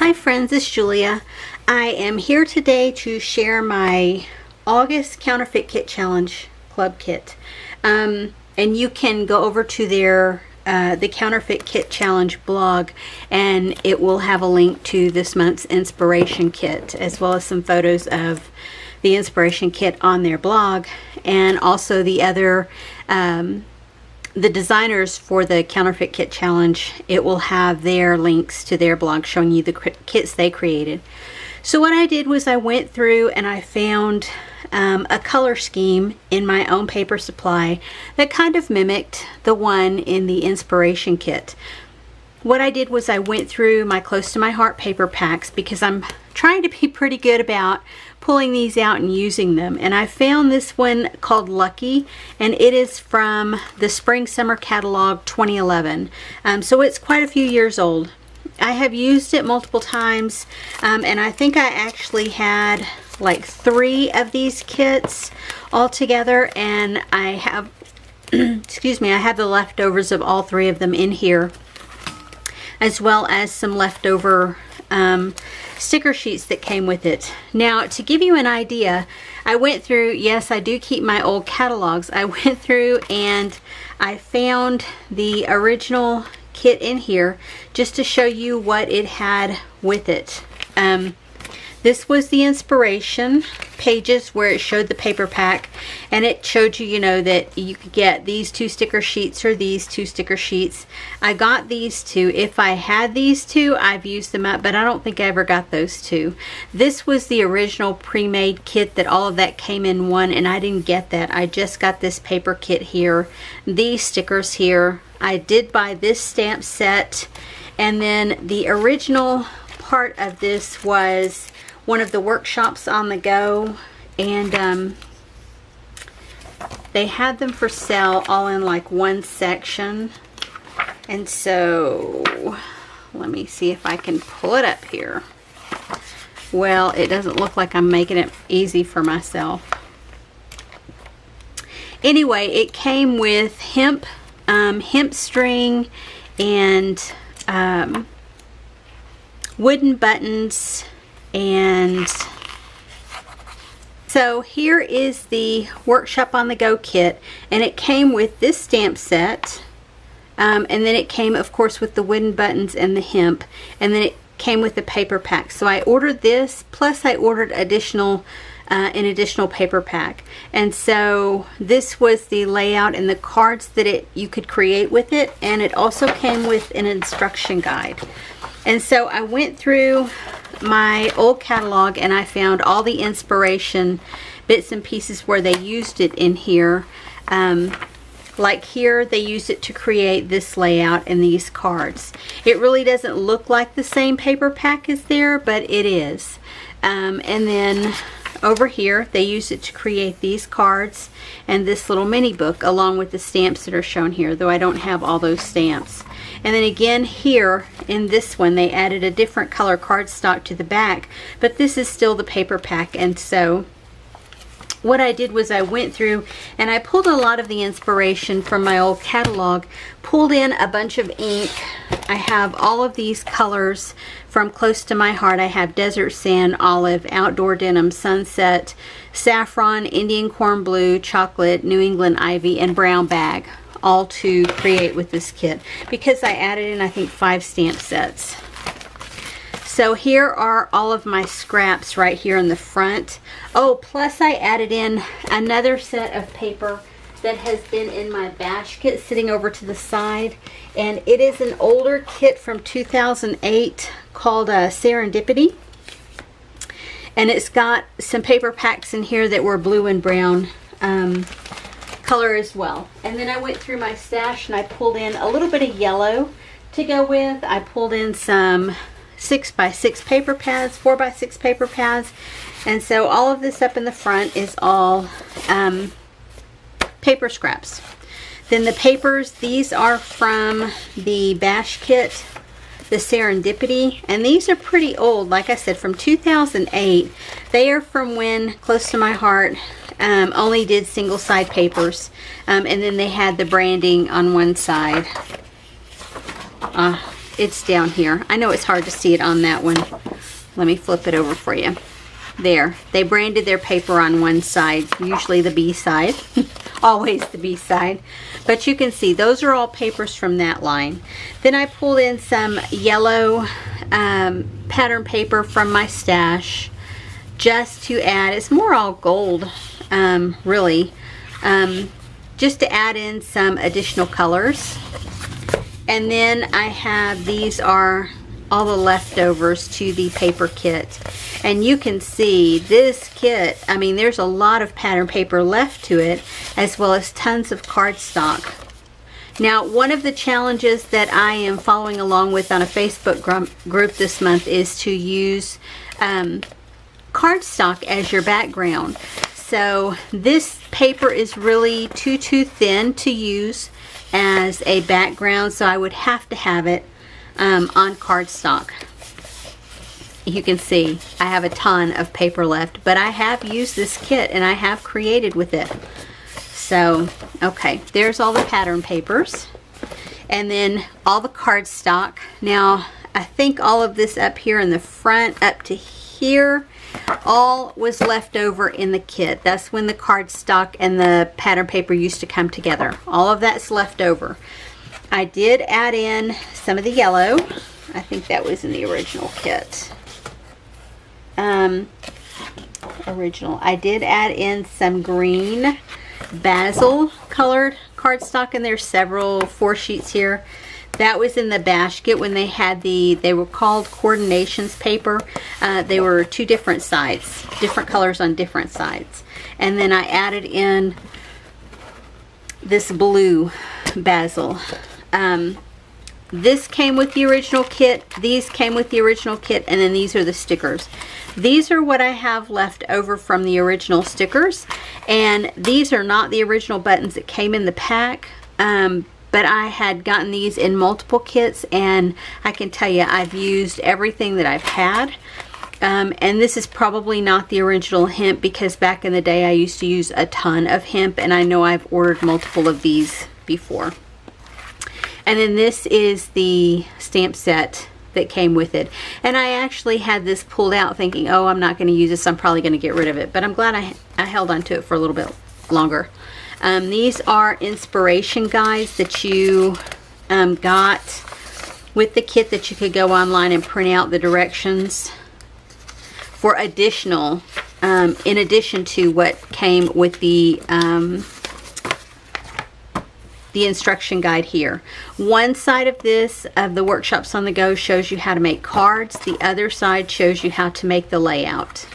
Hi friends, it's Julia. I am here today to share my August Counterfeit Kit Challenge Club Kit. And you can go over to their the Counterfeit Kit Challenge blog, and it will have a link to this month's inspiration kit, as well as some photos of the inspiration kit on their blog, and also the other the designers for the Counterfeit Kit Challenge. It will have their links to their blog showing you the kits they created. So what I did was I went through and I found a color scheme in my own paper supply that kind of mimicked the one in the inspiration kit. What I did was I went through my close to my heart paper packs, because I'm trying to be pretty good about pulling these out and using them, and I found this one called Lucky, and it is from the Spring Summer Catalog 2011. So it's quite a few years old. I have used it multiple times, and I think I actually had like 3 of these kits all together, and I have excuse me, I have the leftovers of all 3 of them in here, as well as some leftover sticker sheets that came with it. Now, to give you an idea, I went through, yes, I do keep my old catalogs. I went through and I found the original kit in here just to show you what it had with it. This was the inspiration pages where it showed the paper pack, and it showed you, you know, that you could get these 2 sticker sheets or these 2 sticker sheets. I got these 2. If I had these 2, I've used them up, but I don't think I ever got those 2. This was the original pre-made kit that all of that came in one, and I didn't get that. I just got this paper kit here, these stickers here. I did buy this stamp set, and then the original part of this was one of the workshops on the go, and they had them for sale all in like one section. And so let me see if I can pull it up here. Well, it doesn't look like I'm making it easy for myself. Anyway, it came with hemp string and wooden buttons. And so here is the Workshop on the Go kit, and it came with this stamp set, and then it came, of course, with the wooden buttons and the hemp, and then it came with the paper pack. So I ordered this, plus I ordered an additional paper pack. And so this was the layout and the cards that you could create with it, and it also came with an instruction guide. And so I went through my old catalog and I found all the inspiration bits and pieces where they used it in here. Like here, they used it to create this layout and these cards. It really doesn't look like the same paper pack is there, but it is. And then over here, they used it to create these cards and this little mini book, along with the stamps that are shown here, though I don't have all those stamps. And then again here in this one, they added a different color cardstock to the back, but this is still the paper pack. And so what I did was I went through and I pulled a lot of the inspiration from my old catalog, pulled in a bunch of ink. I have all of these colors from Close to My Heart. I have Desert Sand, Olive, Outdoor Denim, Sunset, Saffron, Indian Corn Blue, Chocolate, New England Ivy, and Brown Bag, all to create with this kit, because I added in, I think, 5 stamp sets. So here are all of my scraps right here in the front. Oh, plus I added in another set of paper that has been in my bash kit sitting over to the side, and it is an older kit from 2008 called Serendipity, and it's got some paper packs in here that were blue and brown color as well. And then I went through my stash and I pulled in a little bit of yellow to go with. I pulled in some 6x6 paper pads, 4x6 paper pads, and so all of this up in the front is all paper scraps. Then the papers, these are from the bash kit, the Serendipity, and these are pretty old. Like I said, from 2008. They are from when Close to My Heart only did single side papers, and then they had the branding on one side. it's down here. I know it's hard to see it on that one. Let me flip it over for you. There, they branded their paper on one side, usually the B side, always the B side. But you can see those are all papers from that line. Then I pulled in some yellow pattern paper from my stash just to add, it's more all gold really, just to add in some additional colors. And then I have, these are all the leftovers to the paper kit. And you can see this kit, I mean, there's a lot of pattern paper left to it, as well as tons of cardstock. Now, one of the challenges that I am following along with on a Facebook group this month is to use cardstock as your background. So this paper is really too thin to use as a background, so I would have to have it on cardstock. You can see I have a ton of paper left, but I have used this kit and I have created with it. So, okay, there's all the pattern papers. And then all the cardstock. Now, I think all of this up here in the front up to here, all was left over in the kit. That's when the cardstock and the pattern paper used to come together. All of that's left over. I did add in some of the yellow. I think that was in the original kit. I did add in some green basil colored cardstock, and there's several, 4 sheets here. That was in the basket when they had they were called coordinations paper. They were 2 different sides, different colors on different sides. And then I added in this blue basil. This came with the original kit, these came with the original kit, and then these are the stickers. These are what I have left over from the original stickers, and these are not the original buttons that came in the pack, but I had gotten these in multiple kits, and I can tell you I've used everything that I've had. And this is probably not the original hemp, because back in the day I used to use a ton of hemp, and I know I've ordered multiple of these before. And then this is the stamp set that came with it. And I actually had this pulled out thinking, oh, I'm not going to use this, I'm probably going to get rid of it. But I'm glad I held on to it for a little bit longer. These are inspiration guides that you got with the kit, that you could go online and print out the directions for additional, in addition to what came with the instruction guide here. One side of this, of the Workshops on the Go, shows you how to make cards. The other side shows you how to make the layout.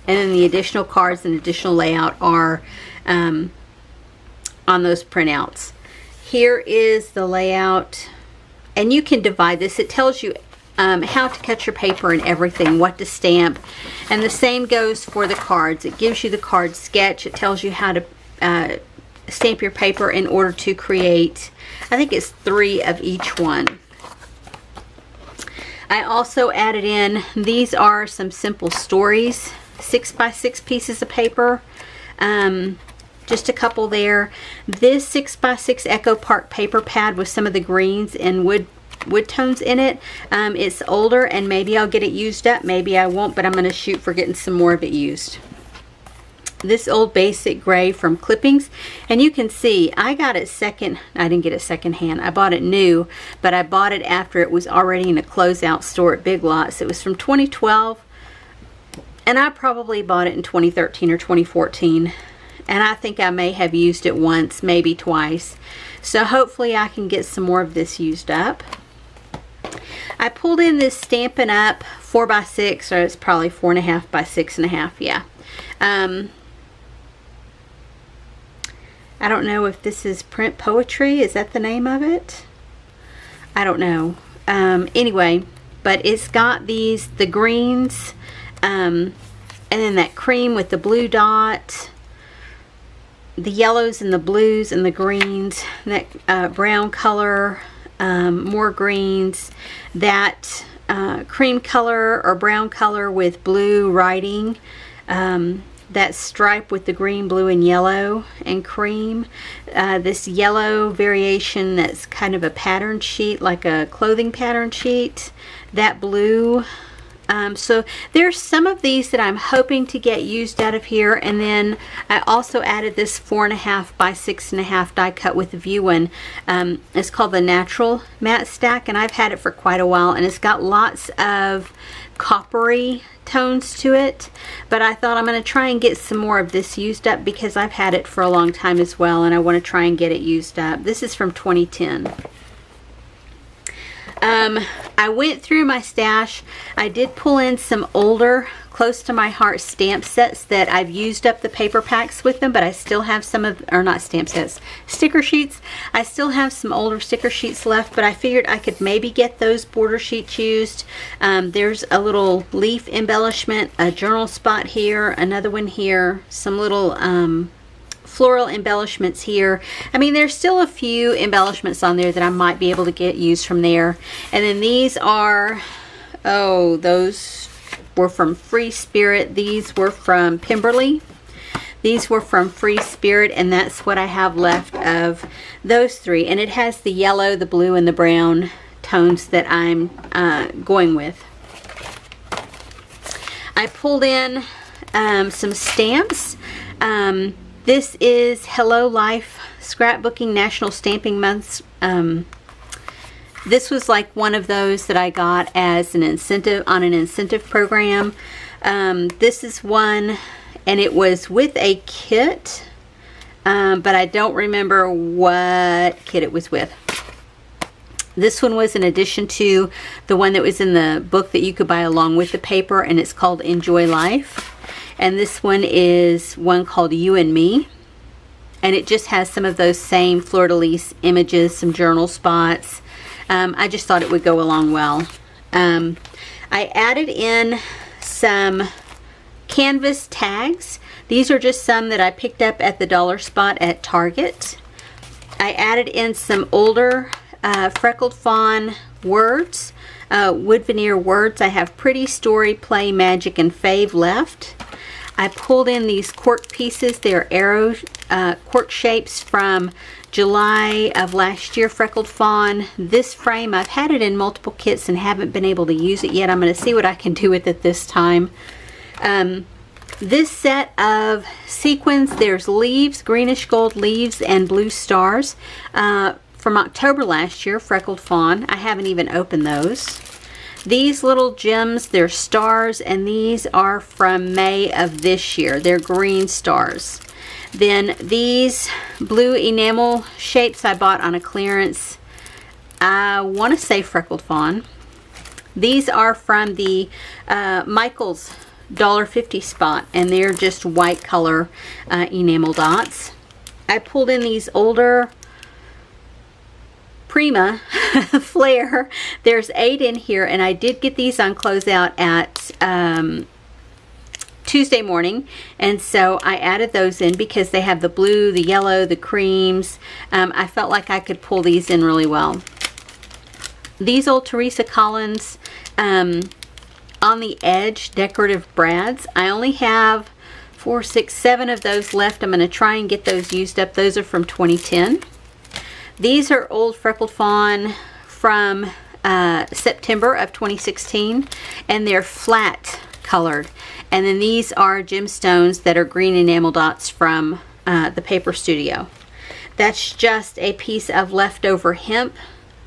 And then the additional cards and additional layout are on those printouts. Here is the layout, and you can divide this. It tells you how to cut your paper and everything, what to stamp, and the same goes for the cards. It gives you the card sketch. It tells you how to stamp your paper in order to create, I think it's 3 of each one. I also added in, these are some simple stories, 6x6 pieces of paper, just a couple there. This 6x6 Echo Park paper pad with some of the greens and wood tones in it. It's older, and maybe I'll get it used up, maybe I won't, but I'm going to shoot for getting some more of it used. This old basic gray from Clippings, and you can see I got it I didn't get it second hand, I bought it new, but I bought it after it was already in a closeout store at Big Lots. It was from 2012, and I probably bought it in 2013 or 2014, and I think I may have used it once, maybe twice, so hopefully I can get some more of this used up. I pulled in this Stampin' Up 4x6, or it's probably 4.5 by 6.5, yeah. I don't know if this is Print Poetry. Is that the name of it? I don't know. Anyway, but it's got the greens, and then that cream with the blue dot, the yellows and the blues and the greens, that brown color, more greens, that cream color or brown color with blue writing, that stripe with the green, blue, and yellow and cream. This yellow variation that's kind of a pattern sheet, like a clothing pattern sheet. That blue. So there's some of these that I'm hoping to get used out of here, and then I also added this 4.5 by 6.5 die cut with the view one. It's called the Natural Matte Stack, and I've had it for quite a while, and it's got lots of coppery tones to it, but I thought I'm going to try and get some more of this used up because I've had it for a long time as well, and I want to try and get it used up. This is from 2010. I went through my stash. I did pull in some older close to my heart stamp sets that I've used up the paper packs with them, but I still have some of, or not stamp sets, sticker sheets. I still have some older sticker sheets left, but I figured I could maybe get those border sheets used. There's a little leaf embellishment, a journal spot here, another one here, some little floral embellishments here. I mean, there's still a few embellishments on there that I might be able to get used from there. And then these are, oh, those were from Free Spirit. These were from Pemberley. These were from Free Spirit, and that's what I have left of those three. And it has the yellow, the blue, and the brown tones that I'm going with. I pulled in some stamps. This is Hello Life Scrapbooking National Stamping Months. This was like one of those that I got as an incentive on an incentive program. This is one, and it was with a kit, but I don't remember what kit it was with. This one was in addition to the one that was in the book that you could buy along with the paper, and it's called Enjoy Life. And this one is one called You and Me, and it just has some of those same fleur-de-lis images, some journal spots. I just thought it would go along well. I added in some canvas tags. These are just some that I picked up at the dollar spot at Target. I added in some older Freckled Fawn words, wood veneer words. I have Pretty, Story, Play, Magic, and Fave left. I pulled in these cork pieces. They're arrow cork shapes from July of last year, Freckled Fawn. This frame, I've had it in multiple kits and haven't been able to use it yet. I'm going to see what I can do with it this time. This set of sequins, there's leaves, greenish gold leaves, and blue stars from October last year, Freckled Fawn. I haven't even opened those. These little gems, they're stars, and these are from May of this year. They're green stars. Then these blue enamel shapes I bought on a clearance. I want to say Freckled Fawn. These are from the Michael's $1.50 spot, and they're just white color enamel dots. I pulled in these older Prima Flare. There's 8 in here, and I did get these on closeout at Tuesday morning, and so I added those in because they have the blue, the yellow, the creams. I felt like I could pull these in really well. These old Teresa Collins on the edge decorative brads. I only have 4, 6, 7 of those left. I'm going to try and get those used up. Those are from 2010. These are old Freckled Fawn from September of 2016, and they're flat colored. And then these are gemstones that are green enamel dots from the Paper Studio. That's just a piece of leftover hemp,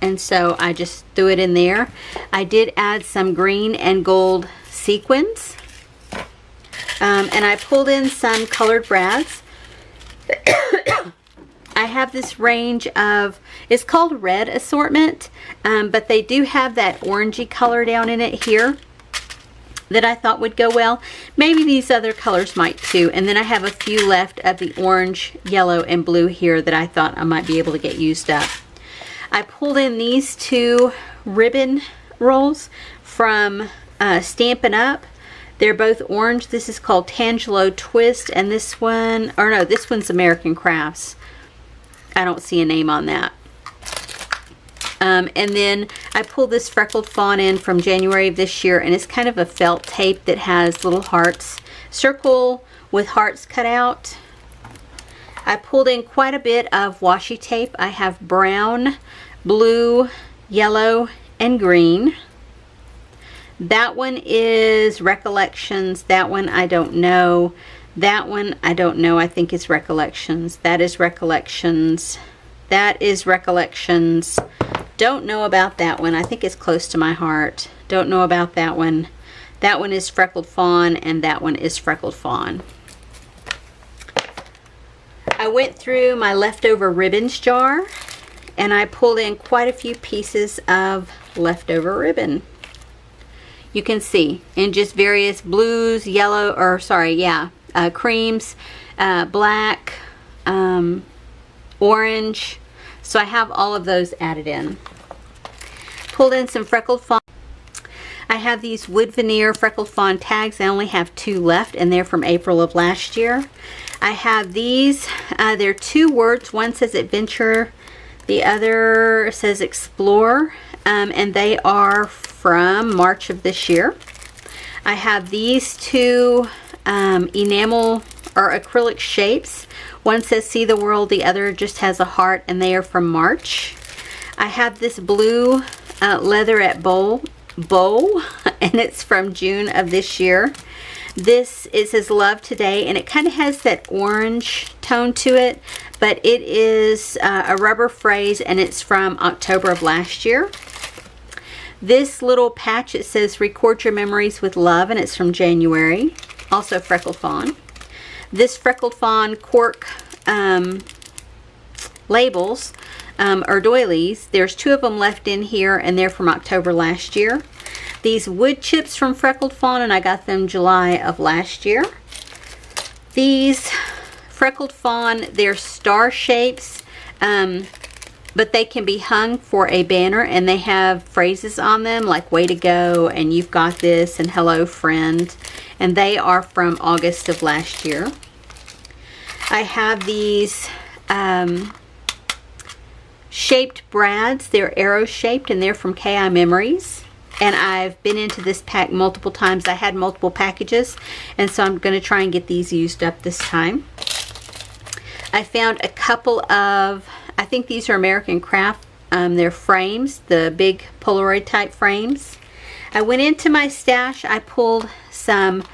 and so I just threw it in there. I did add some green and gold sequins, and I pulled in some colored brads. I have this range of, it's called Red Assortment, but they do have that orangey color down in it here that I thought would go well. Maybe these other colors might too. And then I have a few left of the orange, yellow, and blue here that I thought I might be able to get used up. I pulled in these 2 ribbon rolls from Stampin' Up. They're both orange. This is called Tangelo Twist, and this one, or no, this one's American Crafts. I don't see a name on that. And then I pulled this Freckled Fawn in from January of this year, and it's kind of a felt tape that has little hearts. Circle with hearts cut out. I pulled in quite a bit of washi tape. I have brown, blue, yellow, and green. That one is Recollections. That one I don't know. That one I don't know. I think it's Recollections. That is Recollections. That is Recollections. Don't know about that one. I think it's close to my heart. Don't know about that one. That one is Freckled Fawn, and that one is Freckled Fawn. I went through my leftover ribbons jar, and I pulled in quite a few pieces of leftover ribbon. You can see in just various blues, yellow, or sorry, yeah, creams, black, orange. So I have all of those added in. Pulled in some Freckled Fawn. I have these wood veneer Freckled Fawn tags. I only have 2 left, and they're from April of last year. I have these. They're 2 words. One says Adventure, the other says Explore, and they are from March of this year. I have these 2 enamel or acrylic shapes. One says See the World, the other just has a heart, and they are from March. I have this blue leatherette bow, and it's from June of this year. This is his Love Today, and it kind of has that orange tone to it, but it is a rubber phrase, and it's from October of last year. This little patch, it says Record Your Memories with Love, and it's from January, also Freckled Fawn. This Freckled Fawn cork labels or doilies, there's 2 of them left in here, and they're from October last year. These wood chips from Freckled Fawn, and I got them July of last year. These Freckled Fawn, they're star shapes, but they can be hung for a banner, and they have phrases on them like way to go, and you've got this, and hello friend, and they are from August of last year. I have these shaped brads. They're arrow shaped, and they're from KI Memories. And I've been into this pack multiple times. I had multiple packages, and so I'm going to try and get these used up this time. I found a couple of, I think these are American Craft. They're frames, the big Polaroid type frames. I went into my stash. I pulled some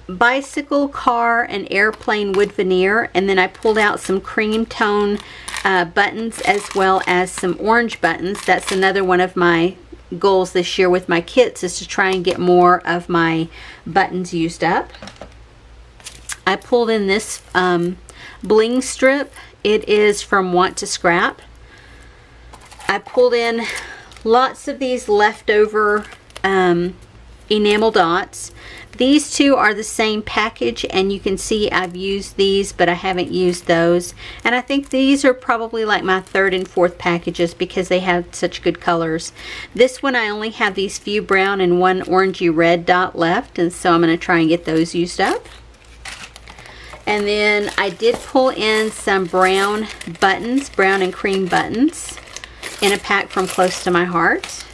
bicycle, car, and airplane wood veneer, and then I pulled out some cream tone buttons as well as some orange buttons. That's another one of my goals this year with my kits, is to try and get more of my buttons used up. I pulled in this bling strip. It is from Want to Scrap. I pulled in lots of these leftover enamel dots. These 2 are the same package, and you can see I've used these, but I haven't used those. And I think these are probably like my 3rd and 4th packages because they have such good colors. This one I only have these few brown and 1 orangey red dot left, and so I'm going to try and get those used up. And then I did pull in some brown buttons, brown and cream buttons, in a pack from Close to My Heart.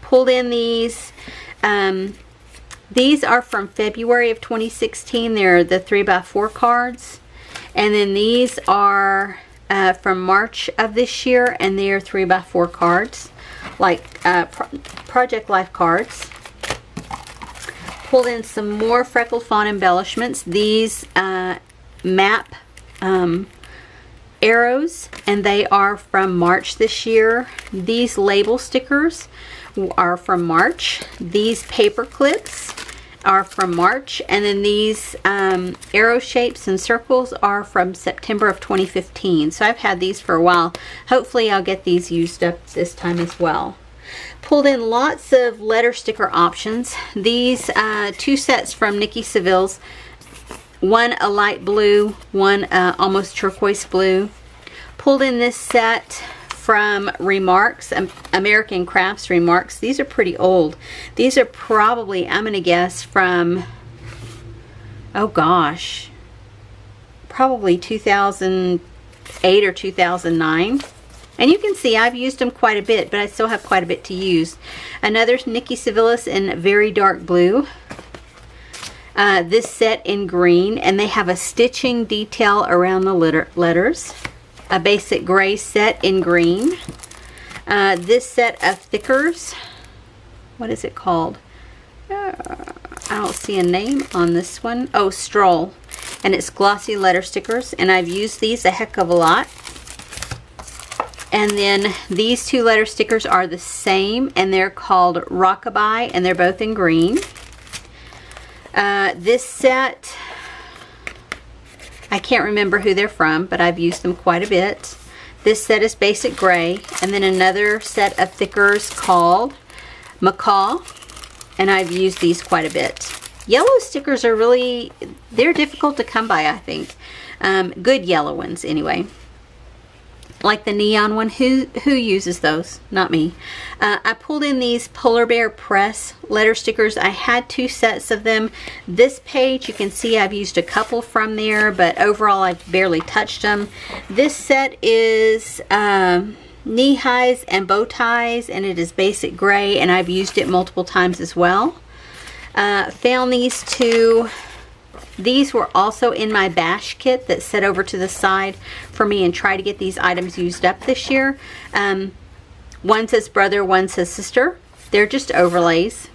Pulled in these. These are from February of 2016. They're the 3x4 cards. And then these are from March of this year, and they're 3x4 cards, like Project Life cards. Pulled in some more Freckled Fawn embellishments. These map arrows, and they are from March this year. These label stickers are from March. These paper clips are from March, and then these arrow shapes and circles are from September of 2015. So I've had these for a while. Hopefully I'll get these used up this time as well. Pulled in lots of letter sticker options. These 2 sets from Nikki Seville's. One a light blue, one almost turquoise blue. Pulled in this set from Remarks, American Crafts Remarks. These are pretty old. These are probably, I'm going to guess, from, oh gosh, probably 2008 or 2009. And you can see I've used them quite a bit, but I still have quite a bit to use. Another Nikki Seville's in very dark blue. this set in green, and they have a stitching detail around the letters. A basic gray set in green. This set of thickers, what is it called? I don't see a name on this one. Oh, Stroll. And it's glossy letter stickers, and I've used these a heck of a lot. And then these two letter stickers are the same, and they're called Rockabye, and they're both in green. This set, I can't remember who they're from, but I've used them quite a bit. This set is basic gray, and then another set of thickers called Macaw, and I've used these quite a bit. Yellow stickers are really, they're difficult to come by, I think. Good yellow ones anyway. Like the neon one. Who uses those? Not me. I pulled in these Polar Bear Press letter stickers. I had 2 sets of them. This page, you can see I've used a couple from there, but overall I've barely touched them. This set is knee highs and bow ties, and it is basic gray, and I've used it multiple times as well. Found these 2. These were also in my bash kit that's set over to the side for me, and try to get these items used up this year. One says brother, one says sister. They're just overlays.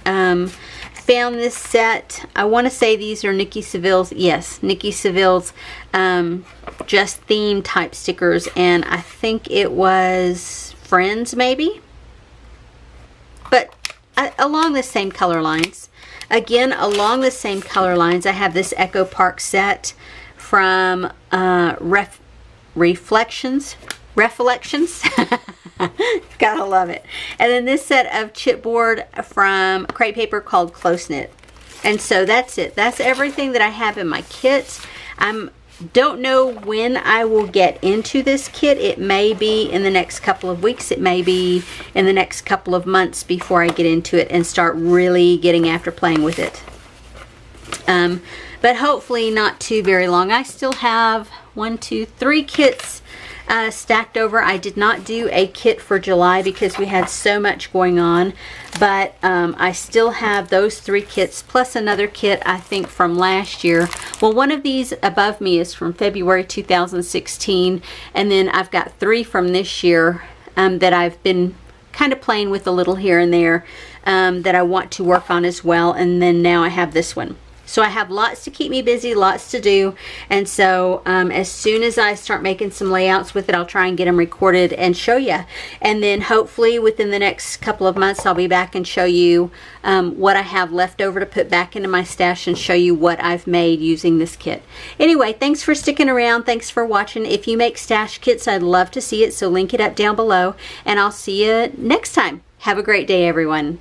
Found this set. I want to say these are Nikki Seville's. Yes, Nikki Seville's just theme type stickers, and I think it was Friends maybe. But along the same color lines. Again, along the same color lines, I have this Echo Park set from Reflections. Gotta love it. And then this set of chipboard from Crepe Paper called Close Knit. And so that's it. That's everything that I have in my kit. Don't know when I will get into this kit. It may be in the next couple of weeks. It may be in the next couple of months before I get into it and start really getting after playing with it. But hopefully not too very long. I still have 1, 2, 3 kits stacked over. I did not do a kit for July because we had so much going on, but I still have those 3 kits plus another kit I think from last year. Well, one of these above me is from February 2016, and then I've got 3 from this year that I've been kind of playing with a little here and there that I want to work on as well, and then now I have this one. So I have lots to keep me busy, lots to do, and so as soon as I start making some layouts with it, I'll try and get them recorded and show you. And then hopefully within the next couple of months, I'll be back and show you what I have left over to put back into my stash and show you what I've made using this kit. Anyway, thanks for sticking around. Thanks for watching. If you make stash kits, I'd love to see it, so link it up down below, and I'll see you next time. Have a great day, everyone.